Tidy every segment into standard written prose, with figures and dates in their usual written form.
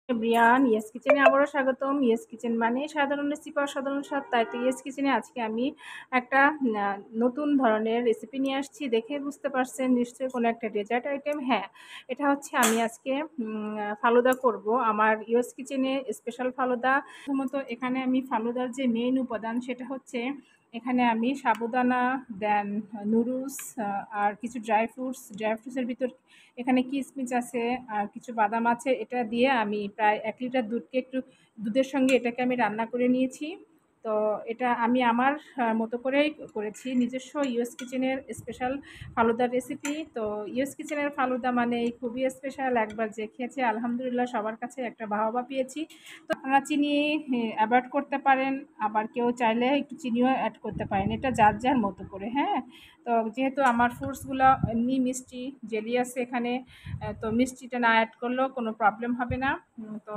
Everyone, yes কিচেনে আবারও স্বাগতম। ইয়েস কিচেন মানে সাধারণ রেসিপি অসাধারণ স্বাদ। তাই তো ইয়েস কিচেনে আজকে আমি একটা নতুন ধরনের রেসিপি নিয়ে আসছি। দেখে বুঝতে পারছেন নিশ্চয়ই কোনো একটা ডেজার্ট আইটেম। হ্যাঁ, এটা হচ্ছে আমি আজকে ফালুদা করব। আমার ইয়েস কিচেনে স্পেশাল ফালুদা। প্রথমত এখানে আমি ফালুদার যে মেইন উপাদান সেটা হচ্ছে এখানে আমি সাবুদানা, দেন নুডলস আর কিছু ড্রাই ফ্রুটসের ভিতর এখানে কিশমিশ আছে আর কিছু বাদাম আছে। এটা দিয়ে আমি প্রায় ১ লিটার দুধকে একটু দুধের সঙ্গে এটাকে আমি রান্না করে নিয়েছি। তো এটা আমি আমার মতো করেই করেছি। নিজস্ব ইউএস কিচেনের স্পেশাল ফালুদার রেসিপি। তো ইউএস কিচেনের ফালুদা মানেই খুবই স্পেশাল। একবার যে খেয়েছে আলহামদুলিল্লাহ সবার কাছে একটা বাহবা পেয়েছি। তো আপনারা চিনি অ্যাভয়েড করতে পারেন, আবার কেউ চাইলে একটু চিনিও অ্যাড করতে পারেন। এটা যার যার মতো করে, হ্যাঁ? তো যেহেতু আমার ফ্রুটসগুলো এমনি মিষ্টি, জেলি আছে এখানে, তো মিষ্টিটা না অ্যাড করলেও কোনো প্রবলেম হবে না। তো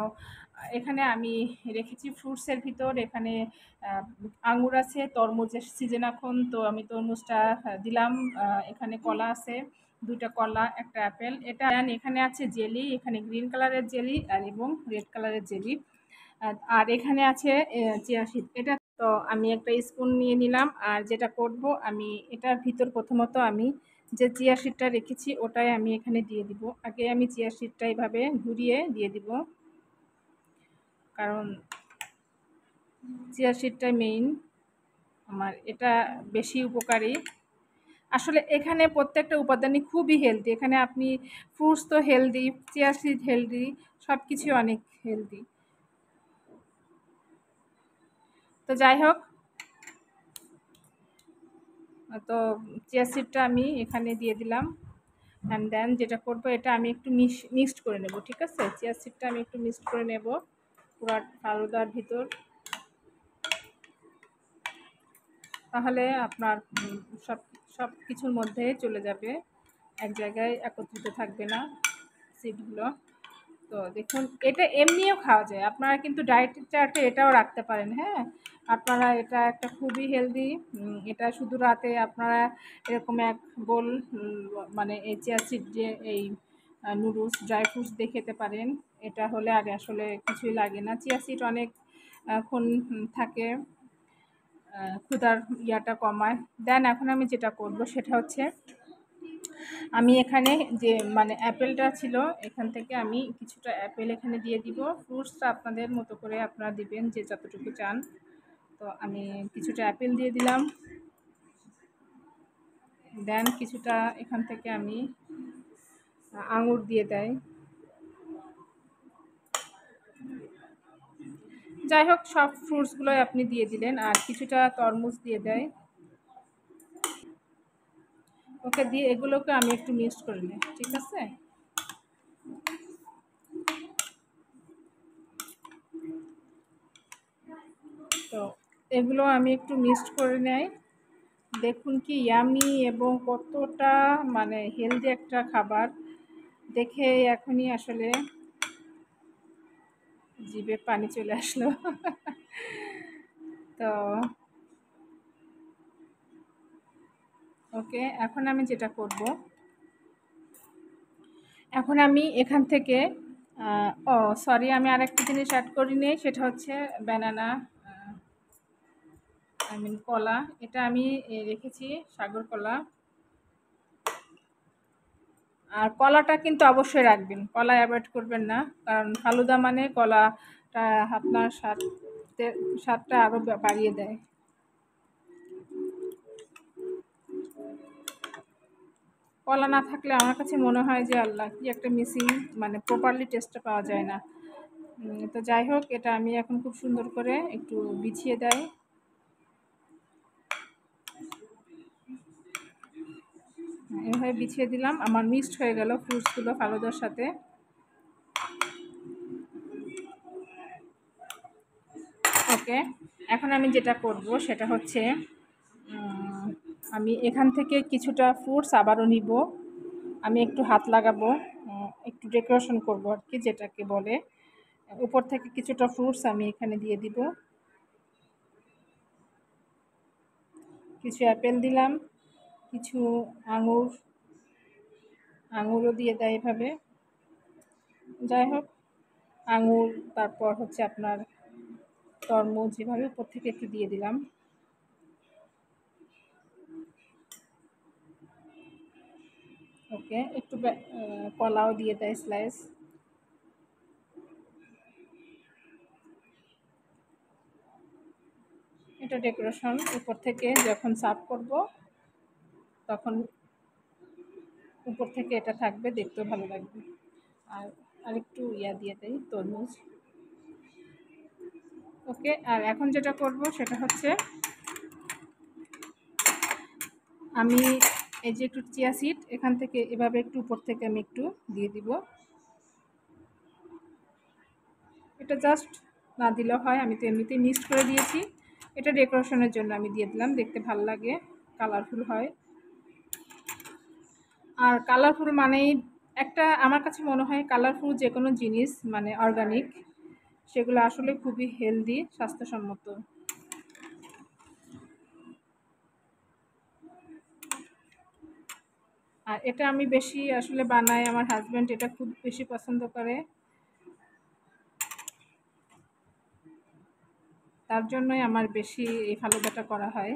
এখানে আমি রেখেছি ফ্রুটসের ভিতর এখানে আঙুর আছে, তরমুজের সিজন এখন, তো আমি তরমুজটা দিলাম। এখানে কলা আছে, ২টা কলা, ১টা অ্যাপেল। এটা এখানে আছে জেলি, এখানে গ্রিন কালারের জেলি আর এবং রেড কালারের জেলি। আর এখানে আছে চিয়া সিড। এটা তো আমি একটা স্পুন নিয়ে নিলাম। আর যেটা করব আমি এটার ভিতর প্রথমত আমি যে চিয়া সিডটা রেখেছি ওটাই আমি এখানে দিয়ে দিব। আগে আমি চিয়া সিডটা এভাবে ঘুরিয়ে দিয়ে দিব, কারণ চিয়া সিডটাই মেইন আমার, এটা বেশি উপকারী। আসলে এখানে প্রত্যেকটা উপাদানই খুবই হেলদি। এখানে আপনি ফ্রুটস তো হেলদি, চিয়া সিড হেলদি, সব কিছুই অনেক হেলদি। তো যাই হোক, তো চিয়া সিডটা আমি এখানে দিয়ে দিলাম। অ্যান্ড দেন যেটা করব এটা আমি একটু মিক্সড করে নেব, ঠিক আছে? চিয়া সিডটা আমি একটু মিক্সড করে নেব পুরো ফালুদার ভিতর, তাহলে আপনার সব সব কিছুর মধ্যে চলে যাবে, এক জায়গায় একত্রিত থাকবে না সিডগুলো। তো দেখুন, এটা এমনিও খাওয়া যায়, আপনারা কিন্তু ডায়েট চার্টে এটাও রাখতে পারেন। হ্যাঁ, আপনারা এটা একটা খুবই হেলদি। এটা শুধু রাতে আপনারা এরকম এক বোল মানে এই চিয়া সিড যে এই নুডলস ড্রাই ফ্রুটস দিয়ে খেতে পারেন। এটা হলে আর আসলে কিছুই লাগে না। চিয়া সিড অনেক ক্ষণ থাকে, ক্ষুধার ইয়াটা কমায়। দেন এখন আমি যেটা করব সেটা হচ্ছে আমি এখানে যে মানে অ্যাপেলটা ছিল এখান থেকে আমি কিছুটা অ্যাপেল এখানে দিয়ে দিব। ফ্রুটসটা আপনাদের মতো করে আপনারা দিবেন যে যতটুকু চান। তো আমি কিছুটা অ্যাপেল দিয়ে দিলাম। দেন কিছুটা এখান থেকে আমি আঙুর দিয়ে দেয়। যাই হোক, সব ফ্রুটসগুলোই আপনি দিয়ে দিলেন আর কিছুটা তরমুজ দিয়ে দেয়। ওকে দিয়ে এগুলোকে আমি একটু মিক্সড করে নিই, ঠিক আছে? তো এগুলো আমি একটু মিক্সড করে নেই। দেখুন কি ইয়ামি এবং কতটা মানে হেলদি একটা খাবার, দেখে এখনই আসলে জিভে পানি চলে আসলো। তো ওকে, এখন আমি যেটা করব, এখন আমি এখান থেকে ও সরি, আমি আরেকটা জিনিস অ্যাড করিনি, সেটা হচ্ছে ব্যানানা, আই মিন কলা। এটা আমি রেখেছি, সাগর কলা। আর কলাটা কিন্তু অবশ্যই রাখবেন, কলা অ্যাভয়েড করবেন না, কারণ ফালুদা মানে কলাটা আপনার স্বাদটা আরও বাড়িয়ে দেয়। কলা না থাকলে আমার কাছে মনে হয় যে আল্লাহ কি একটা মিসিং, মানে প্রপারলি টেস্টটা পাওয়া যায় না। তো যাই হোক, এটা আমি এখন খুব সুন্দর করে একটু বিছিয়ে দেয়। এভাবে বিছিয়ে দিলাম, আমার মিক্সড হয়ে গেল ফ্রুটসগুলো ফালুদার সাথে। ওকে, এখন আমি যেটা করব সেটা হচ্ছে আমি এখান থেকে কিছুটা ফ্রুটস আবারও নিব। আমি একটু হাত লাগাবো, একটু ডেকোরেশন করব আর কি, যেটাকে বলে। উপর থেকে কিছুটা ফ্রুটস আমি এখানে দিয়ে দিব। কিছু অ্যাপেল দিলাম, কিছু আঙুর, আঙুরও দিয়ে দেয় এভাবে। যাই হোক, আঙুর, তারপর হচ্ছে আপনার তরমুজ, এভাবে উপর থেকে একটু দিয়ে দিলাম। ওকে, একটু কলাও দিয়ে দেয় স্লাইস। এটা ডেকোরেশন, উপর থেকে যখন সার্ভ করব তখন উপর থেকে এটা থাকবে, দেখতেও ভালো লাগবে। আর আরেকটু দিয়ে দেই তরমুজ। ওকে, আর এখন যেটা করব সেটা হচ্ছে আমি এই যে একটু চিয়া সিড এখান থেকে এভাবে একটু উপর থেকে আমি একটু দিয়ে দিব। এটা জাস্ট না দিলেও হয়, আমি তো এমনিতেই মিক্সড করে দিয়েছি। এটা ডেকোরেশনের জন্য আমি দিয়ে দিলাম, দেখতে ভালো লাগে, কালারফুল হয়। আর কালারফুল মানেই একটা, আমার কাছে মনে হয় কালারফুল যে কোনো জিনিস মানে অর্গানিক, সেগুলো আসলে খুবই হেলদি, স্বাস্থ্যসম্মত। আর এটা আমি বেশি আসলে বানাই, আমার হাজব্যান্ড এটা খুব বেশি পছন্দ করে, তার জন্যই আমার বেশি এই ফালুদাটা করা হয়।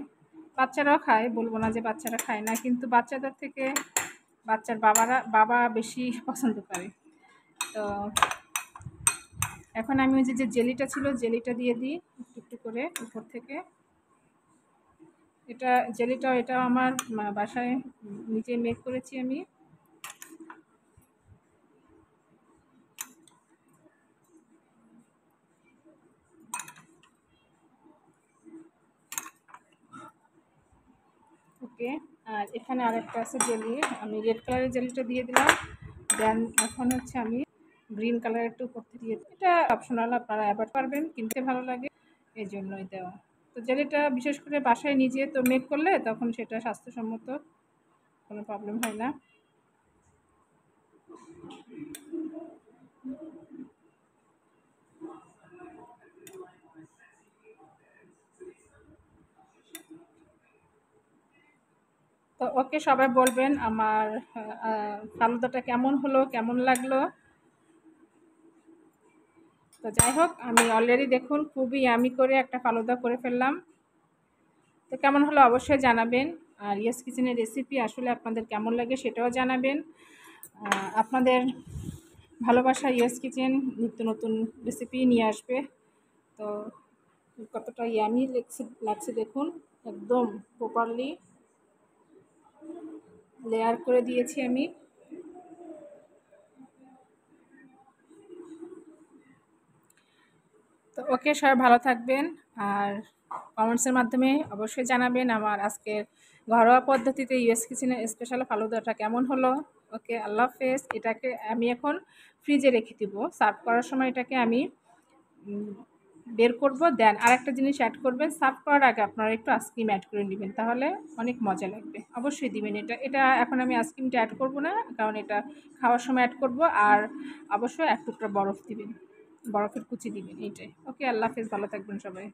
বাচ্চারাও খায়, বলবো না যে বাচ্চারা খায় না, কিন্তু বাচ্চাদের থেকে বাচ্চার বাবা বেশি পছন্দ করে। তো এখন আমি ওই যে জেলিটা ছিল, জেলিটা দিয়ে দিই একটু একটু করে উপর থেকে। এটা জেলিটাও এটাও আমার বাসায় নিজে মেক করেছি আমি। ওকে, আর এখানে আরেকটা আছে জেলি, আমি রেড কালারের জেলিটা দিয়ে দিলাম। দেন এখন হচ্ছে আমি গ্রিন কালারেরটা উপর থেকে দিয়ে, এটা অপশনাল, আপনারা অ্যাভয়েড পারবেন, কিনতে ভালো লাগে এই জন্যই দেওয়া। তো জেলিটা বিশেষ করে বাসায় নিজে তো মেক করলে তখন সেটা স্বাস্থ্যসম্মত, কোনো প্রবলেম হয় না। তো ওকে, সবাই বলবেন আমার ফালুদাটা কেমন হলো, কেমন লাগলো। তো যাই হোক, আমি অলরেডি দেখুন খুবই আমি করে একটা ফালুদা করে ফেললাম। তো কেমন হলো অবশ্যই জানাবেন। আর ইয়েস কিচেনের রেসিপি আসলে আপনাদের কেমন লাগে সেটাও জানাবেন। আপনাদের ভালোবাসা ইয়েস কিচেন নিত্য নতুন রেসিপি নিয়ে আসবে। তো কতটা ইয়ামি লাগছে দেখুন, একদম প্রপারলি লেয়ার করে দিয়েছি আমি। তো ওকে, সবাই ভালো থাকবেন, আর কমেন্টসের মাধ্যমে অবশ্যই জানাবেন আমার আজকের ঘরোয়া পদ্ধতিতে ইউএস কিচেনের স্পেশাল ফালুদাটা কেমন হলো। ওকে, আল্লাহ হাফেজ। এটাকে আমি এখন ফ্রিজে রেখে দিব, সার্ভ করার সময় এটাকে আমি বের করব। দেন আরেকটা জিনিস অ্যাড করবেন, সার্ভ করার আগে আপনারা একটু আইসক্রিম অ্যাড করে নেবেন, তাহলে অনেক মজা লাগবে। অবশ্যই দিবেন এটা, এখন আমি আইসক্রিমটা অ্যাড করব না, কারণ এটা খাওয়ার সময় অ্যাড করব। আর অবশ্যই এক টুকরা বরফ দিবেন, বরফের কুচি দিবেন, এইটাই। ওকে, আল্লাহ হাফেজ, ভালো থাকবেন সবাই।